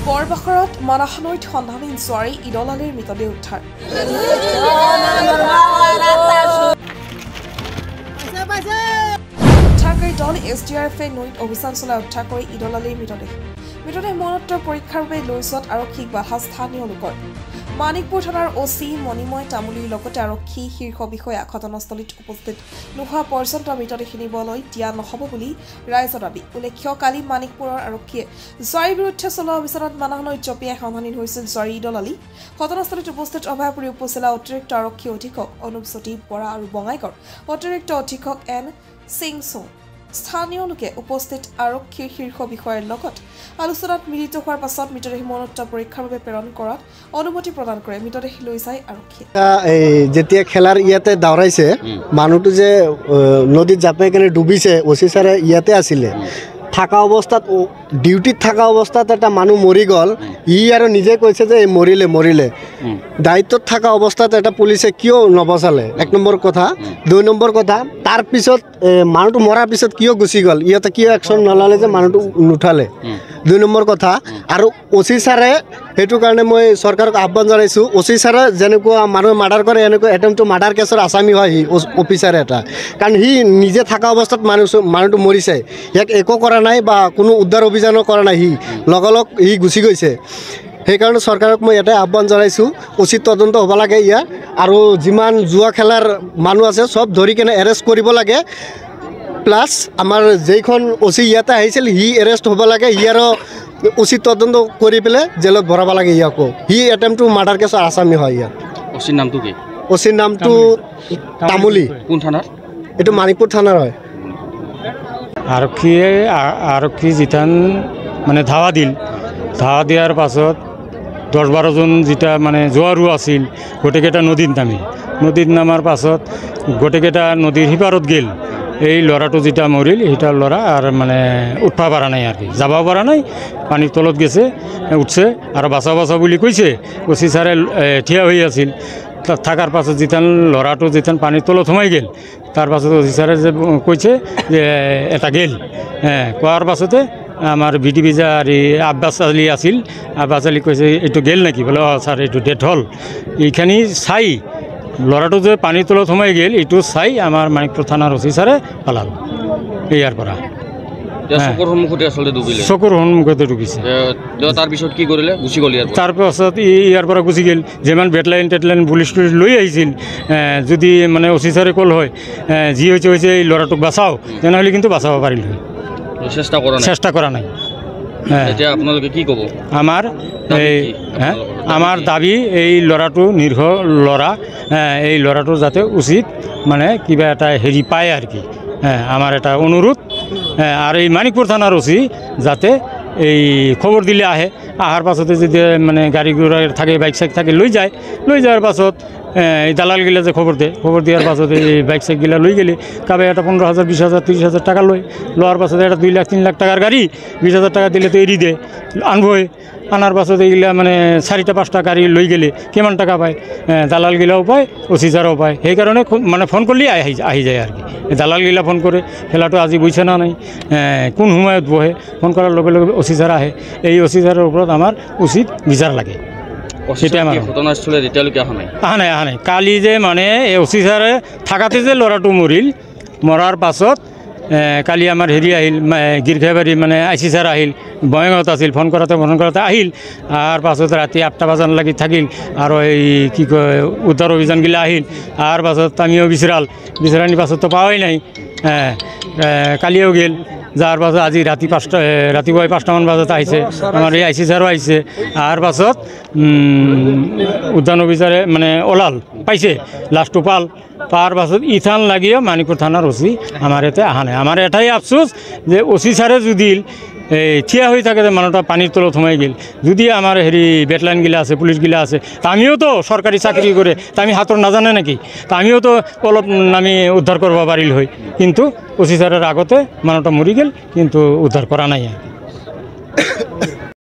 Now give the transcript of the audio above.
বৰবাখৰত মানাহনৈত সন্ধানহীন ছোৱালী ঈদল আলীৰ মৃতদেহ উদ্ধাৰ উদ্ধাৰকাৰী দল SDRFে নৈত অভিযান চলাই উদ্ধাৰ কৰি ঈদল আলীৰ মৃতদেহ মৰণোত্তৰ পৰীক্ষাৰ বাবে লৈ যোৱাত আৰক্ষীক বাধা স্থানীয় লোকৰ মানিকপুৰ থানাৰ OC মণিময় তামুলীৰ লগতে আৰক্ষী শীৰ্ষ বিষয়া ঘটনাস্থলীত উপস্থিত নোহোৱা পৰ্যন্ত মৃতদেহ নিবলৈ দিয়া নহ'ব বুলি ৰাইজৰ দাবী উল্লেখ্য কালি মানিকপুৰৰ আৰক্ষীয়ে জয়ীৰ বিৰুদ্ধে চলোৱা অভিযানত মানাহনৈত জপিয়াই সন্ধানহীন হৈছিল জয়ী ঈদল আলী ঘটনাস্থলীত উপস্থিত অভয়পুৰী উপজিলা অতিৰিক্ত আৰক্ষী অধীক্ষক অনুপজ্যোতি বৰা আৰু বঙাইগাঁৱৰ অতিৰিক্ত অধীক্ষক N সিংসং স্থানীয় লোকে উপস্থিত আৰক্ষীৰ শীৰ্ষ বিষয়াৰ লগত আলোচনাত মিলিত হোৱাৰ পাছত মৃতদেহ মৰণোত্তৰ পৰীক্ষাৰ বাবে প্ৰেৰণ কৰাত অনুমতি প্ৰদান কৰে মৃতদেহ লৈ যায় আৰক্ষীয়ে যেতিয়া খেলাৰ ইয়াতে দাউৰাইছে মানুহটো যে নদীত জাপাই কেনে ডুবিছে OC ছাৰে ইয়াতে আছিলে থাকা অৱস্থাত ডিউটিত থাকা অৱস্থাত এটা মানুহ মৰি গ'ল আৰু নিজে কৈছে যে মৰিলে দায়িত্বত থাকা অৱস্থাত এটা পুলিচে কিয় নবচালে 1 নম্বৰ কথা 2 নম্বৰ কথা তাৰ পিছত মানুহটো মৰাৰ পিছত কিয় গুচি গ'ল ইয়াতে কিয় একশ্যন নললে যে মানুহটো নুঠালে 2 নম্বৰ কথা আৰু OC ছাৰে সেইটো কাৰণে মই চৰকাৰক আহ্বান জনাইছোঁ OC ছাৰে যেনেকুৱা মানুহ মাৰ্ডাৰ কৰে এনেকুৱা এটেম্পটো মাৰ্ডাৰ কেছৰ আসামী হয় সি অফিচাৰ এটা কাৰণ সি নিজে থাকা অৱস্থাত মানুহটো মৰিছে ইয়াক একো কৰা নাই বা কোনো উদ্ধাৰ অভিযানো কৰা নাই সি লগলগ সি গুচি গৈছে সেইকাৰণে চৰকাৰক মই ইয়াতে আহ্বান জনাইছোঁ উচিত তদন্ত হ'ব লাগে ইয়াৰ আৰু যিমান জুৱা খেলাৰ মানুহ আছে চব ধৰি কেনে এৰেষ্ট কৰিব লাগে প্লাছ আমাৰ যেইখন OC ইয়াতে আহিছিল সি এৰেষ্ট হ'ব লাগে ইয়াৰো উচিত তদন্ত কৰি পেলাই জেলত ভৰাব লাগে ইয়াকো সি এটেম্পটো মাৰ্ডাৰ কেছৰ আসামী হয় ইয়াত OCৰ নামটো কি OCৰ নামটো তামুলী কোন থানাৰ এইটো মানিকপুৰ থানাৰ হয় আৰক্ষী যিতান মানে ধাৱা দিয়াৰ পাছত 10-12 জন যেটা মানে জোৱাৰো আছিল গোটেইকেইটা নদীত নামাৰ পাছত গোটেইকেইটা নদীৰ সিপাৰত গেল এই ল'ৰাটো যেটা মৰিল সেইটা ল'ৰা আৰু মানে উঠবা পৰা নাই আৰু কি যাব পৰা নাই পানীৰ তলত গেছে উঠছে আৰু বাঁচা বুলি কৈছে OC ছাৰে থিয়া হৈ আছিল থাকাৰ পাছত যেতান ল'ৰাটো যেতান পানীৰ তলত সোমাই গেল তাৰ পাছত OC ছাৰে যে কৈছে যে এটা গেল কোৱাৰ পাছতে আমাৰ BTB যাৰ আব্বাছ আলী আছিল আব্বাছ আলী কৈছে এইটো গেল নেকি বোলে ছাৰ এইটো ডেথ হ'ল এইখানি চাই ল'ৰাটো যে পানীৰ তলত সোমাই গেল এইটো চাই আমাৰ মানিকপুৰ থানাৰ OC ছাৰে পালাল ইয়াৰ পৰা চকুৰ সন্মুখতে আচলতে ডুবিলে চকুৰ সন্মুখতে ডুবিছে তাৰপিছত কি কৰিলে গুচি গ'ল তাৰপাছত ইয়াৰ পৰা গুচি গ'ল যিমান বেটলাইন পুলিচ লৈ আহিছিল যদি মানে OC ছাৰে ক'ল হয় যি হৈছে এই ল'ৰাটোক বাচাও তেনেহ'লে কিন্তু বাচাব পাৰিল হয় চেষ্টা কৰা নাই এতিয়া আপোনালোকে কি ক'ব আমাৰ দাবী এই ল'ৰাটো নিৰ্ভ ল'ৰা এই ল'ৰাটো যাতে উচিত মানে কিবা এটা হেৰি পায় আৰু কি আমাৰ এটা অনুৰোধ আৰু এই মানিকপুৰ থানাৰ OC যাতে এই খবৰ দিলে আহাৰ পাছতে যদি মানে গাড়ী ঘোড়া থাকে বাইক চাইক থাকে লৈ যাওয়ার পাছত এই দালালগিলা যে খবর দিয়ার পাছত এই বাইক চাইকগিলা লৈ গেলে কাবে এটা 15,000 20,000 30,000 টাকা লওয়ার পাছত এটা 2 লাখ 3 লাখ টাকার গাড়ি 20,000 টাকা দিলে তো এরি দে আনবই আনার পাছত এইগিলা মানে 4টা 5টা গাড়ি লৈ গেলে কিমান টাকা পায় দালালগিলাও পায় OC ছাৰেও পায় সেইকাৰণে মানে ফোন করলে আহি যায় আর কি দালালগিলা ফোন করে খেলাটো আজি বুঝছে না নাই কোন সময়ত বহে ফোন করার লগে লগে OC ছাৰ আহে এই OC ছাৰৰ ওপৰত আমাৰ উচিত বিচাৰ লাগে ঘটনাস্থলে এতিয়ালৈকে অহা নাই কালি যে মানে OC ছাৰে থাকাতে যে ল'ৰাটো মৰাৰ পাছত কালি আমাৰ হেৰি আহিল গিৰখাবাৰী মানে IC ছাৰ আহিল বঙাইগাঁৱত আছিল ফোন কৰাতে আহিল আৰ পাছত ৰাতি 8টা বাজান লাগি থাকিল আৰু এই কি কয় উদ্ধাৰ অভিযানগিলা আহিল আৰ পাছত আমিও বিচাৰানি পাছত তো পাওয়াই নাই কালিও গেল যাৰ পাছত আজি ৰাতিপুৱাই 5টামান বজাত আহিছে আমাৰ এই IC ছাৰো আহিছে আৰ পাছত উদ্যান অফিচাৰে মানে ওলাল পাইছে লাষ্টটো পার পাছত ইথান লাগিয়ে মানিকপুর থানার OC আমার এতে আহা নাই আমার এটাই আফসোস যে OC ছাৰে যদি থিয়া হয়ে থাকে যে মানুহটা পানিৰ তলত সোমাই গেল যদি আমাৰ হেৰি বেটলাইনগিলা আছে পুলিশগিলা আছে আমিও তো সরকারি চাকরি করে আমি হাতর নাজানে নাকি আমিও তো অলপ আমি উদ্ধার করব পাৰিল হয় কিন্তু OC ছাৰেৰ আগতে মানুহটা মৰি গেল কিন্তু উদ্ধাৰ কৰা নাই